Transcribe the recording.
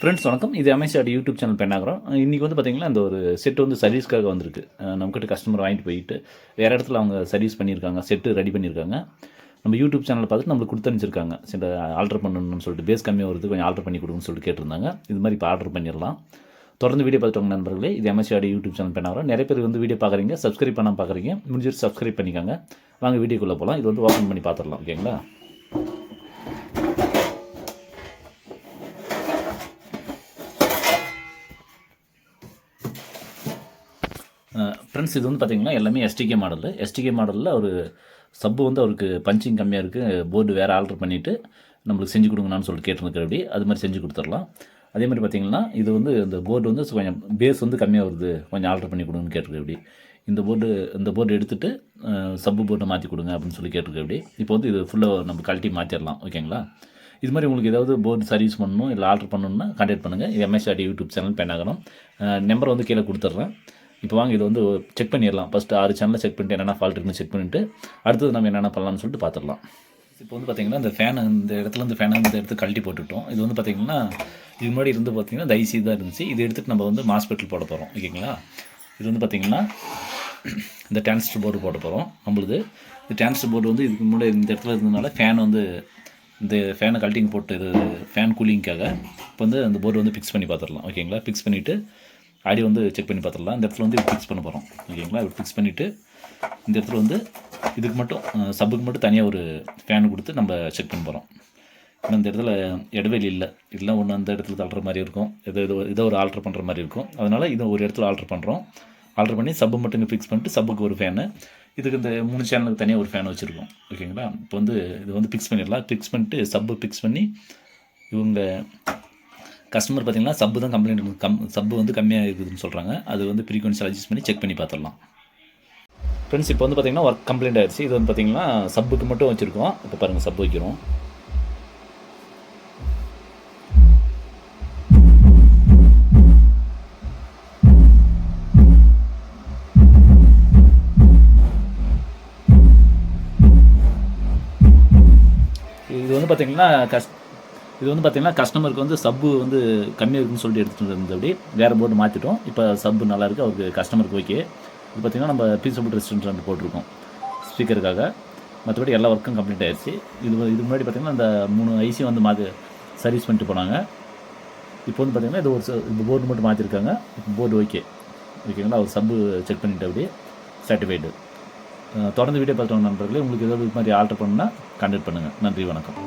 Friends வணக்கம். இது MSR YouTube channel பெண்ணாகிறோம். இன்றைக்கி வந்து பார்த்திங்கன்னா இந்த ஒரு செட் வந்து சர்வீஸ்க்காக வந்திருக்கு. நம்மக்கிட்ட கஸ்டமர் வாங்கிட்டு போயிட்டு வேறு இடத்துல அவங்க சர்வீஸ் பண்ணியிருக்காங்க, செட்டு ரெடி பண்ணியிருக்காங்க. நம்ம யூடியூப் சேனலை பார்த்துட்டு நம்மளுக்கு கொடுத்து அனுப்பிச்சிருக்காங்க. செட்டை ஆல்ட்ரு பண்ணணும்னு சொல்லிட்டு, பேஸ் கம்மியாக வருது, கொஞ்சம் ஆல்ட்ரு பண்ணி கொடுங்கன்னு சொல்லிட்டு கேட்டிருந்தாங்க. இது மாதிரி இப்போ ஆர்டர் பண்ணிடலாம். தொடர்ந்து வீடியோ பார்த்துட்டு நண்பர்களே, இது எம்எஸ்ஆர் யூடியூப் சேனல் பெண்ணாகிறோம். நிறைய பேர் வந்து வீடியோ பார்க்குறீங்க, சப்ஸ்கிரைப் பண்ணாமல் பார்க்குறீங்க. முடிஞ்சிட்டு சப்ஸ்கிரைப் பண்ணிக்கோங்க. வாங்க வீடியோக்குள்ளே போகலாம். இது வந்து ஓப்பன் பண்ணி பார்த்துடலாம். ஓகேங்களா? ஃப்ரெண்ட்ஸ், இது வந்து பார்த்திங்கன்னா எல்லாமே எஸ்டிகே மாடலில் ஒரு சப்பு வந்து அவருக்கு பஞ்சிங் கம்மியாக இருக்குது, போர்டு வேறு ஆல்ட்ரு பண்ணிவிட்டு நம்மளுக்கு செஞ்சு கொடுங்கண்ணான்னு சொல்லிட்டு கேட்டுருக்கிறபடி அது மாதிரி செஞ்சு கொடுத்துடலாம். அதே மாதிரி பார்த்திங்கன்னா இது வந்து இந்த போர்டு வந்து கொஞ்சம் பேஸ் வந்து கம்மியாக வருது, கொஞ்சம் ஆல்ட்ரு பண்ணி கொடுங்கன்னு கேட்டுருக்கிறபடி இந்த போர்டு எடுத்துகிட்டு சப்பு போர்டை மாற்றி கொடுங்க அப்படின்னு சொல்லி கேட்டுருக்கிறபடி இப்போ வந்து இது ஃபுல்லாக நம்ம கழட்டி மாற்றிடலாம். ஓகேங்களா? இது மாதிரி உங்களுக்கு ஏதாவது போர்டு சர்வீஸ் பண்ணணும் இல்லை ஆல்ட்ரு பண்ணணுன்னா கான்டாக்ட் பண்ணுங்கள். இது எம்எஸ்ஆர்டி யூடியூப் சேனல் பெண்ணாகரம். நம்பர் வந்து கீழே கொடுத்துட்றேன். இப்போ வாங்க இது வந்து செக் பண்ணிடலாம். ஃபஸ்ட்டு 6 சேனலில் செக் பண்ணிட்டு என்னென்ன ஃபால்ட் இருக்குன்னு செக் பண்ணிவிட்டு அடுத்தது நம்ம என்னென்ன பண்ணலாம்னு சொல்லிட்டு பார்த்துடலாம். இப்போ வந்து பார்த்திங்கன்னா இந்த ஃபேனை இந்த ஃபேனை இந்த இடத்துல கழட்டி போட்டுவிட்டோம். இது வந்து பார்த்திங்கன்னா இது முன்னாடி இருந்து பார்த்திங்கன்னா இந்த ஐசி தான் இருந்துச்சு. இது எடுத்துகிட்டு நம்ம வந்து மாஸ்பெட்டில் போட போகிறோம். ஓகேங்களா? இது வந்து பார்த்திங்கன்னா இந்த டிரான்சிஸ்டர் போர்டு போட போகிறோம். நம்மளுது இந்த டிரான்சிஸ்டர் போர்டு வந்து இதுக்கு முன்னாடி இந்த இடத்துல இருந்ததுனால ஃபேன் வந்து இந்த ஃபேனை கழட்டிங் போட்டு இது ஃபேன் கூலிங்காக இப்போ வந்து அந்த போர்டு வந்து ஃபிக்ஸ் பண்ணி பார்த்துடலாம். ஓகேங்களா? ஃபிக்ஸ் பண்ணிவிட்டு ஆடியோ வந்து செக் பண்ணி பார்த்துடலாம். இந்த இடத்துல வந்து ஃபிக்ஸ் பண்ண போகிறோம். ஓகேங்களா? இப்படி ஃபிக்ஸ் பண்ணிவிட்டு இந்த இடத்துல வந்து இதுக்கு மட்டும் சப்புக்கு மட்டும் தனியாக ஒரு ஃபேன் கொடுத்து நம்ம செக் பண்ண போகிறோம். ஏன்னா இந்த இடத்துல இடைவெளி இல்லை ஒன்று அந்த இடத்துல தள்ளுற மாதிரி இருக்கும், ஏதோ ஒரு ஆல்ட்ரு பண்ணுற மாதிரி இருக்கும். அதனால் இதை ஒரு இடத்துல ஆல்ட்ரு பண்ணுறோம். ஆல்ட்ரு பண்ணி சப்பு மட்டும் இங்கே ஃபிக்ஸ் பண்ணிட்டு சப்புக்கு ஒரு ஃபேனு, இதுக்கு இந்த 3 சேனலுக்கு தனியாக ஒரு ஃபேன் வச்சுருக்கோம். ஓகேங்களா? இப்போ வந்து இது வந்து ஃபிக்ஸ் பண்ணிடலாம். ஃபிக்ஸ் பண்ணிட்டு சப்பு ஃபிக்ஸ் பண்ணி இவங்க கஸ்டமர் பார்த்திங்கன்னா சப்பு தான் கம்ப்ளைண்ட் சப்பு வந்து கம்மியாக இருக்குதுன்னு சொல்கிறாங்க. அது வந்து ஃப்ரீக்வன்சி அட்ஜஸ்ட் பண்ணி செக் பண்ணி பார்த்துடலாம். ஃப்ரெண்ட்ஸ், இப்போ வந்து பார்த்திங்கன்னா ஒர்க் கம்ப்ளைண்ட் ஆகிடுச்சு. இது வந்து பார்த்திங்கன்னா சப்புக்கு மட்டும் வச்சுருக்கோம். இப்போ பாருங்கள், சப்பு வைக்கிறோம். இது வந்து பார்த்திங்கன்னா கஸ்டமருக்கு வந்து சப்பு வந்து கம்மியாக இருக்குன்னு சொல்லிட்டு எடுத்துகிட்டு இருந்தபடி வேறு போர்டு மாற்றிட்டோம். இப்போ சப்பு நல்லாயிருக்கு, அவருக்கு கஸ்டமருக்கு ஓகே. இது பார்த்திங்கன்னா நம்ம பீசபிள் ரெஸ்டாரண்ட் போட்டிருக்கோம் ஸ்பீக்கருக்காக. மற்றபடி எல்லா ஒர்க்கும் கம்ப்ளீட் ஆகிடுச்சு. இது முன்னாடி பார்த்திங்கன்னா இந்த 3 ஐசி வந்து சர்வீஸ் பண்ணிட்டு போனாங்க. இப்போ வந்து பார்த்திங்கன்னா இந்த போர்டு மட்டும் மாற்றிருக்காங்க. இப்போ போர்டு ஓகேங்களா? அவர் சப்பு செக் பண்ணிவிட்டு அப்படியே சாட்டிஸ்ஃபைடு. தொடர்ந்து வீடியோ பார்த்துருவாங்க நண்பர்களே. உங்களுக்கு ஏதாவது இது மாதிரி ஆல்ட்ரு பண்ணால் கான்டாக்ட் பண்ணுங்கள். நன்றி, வணக்கம்.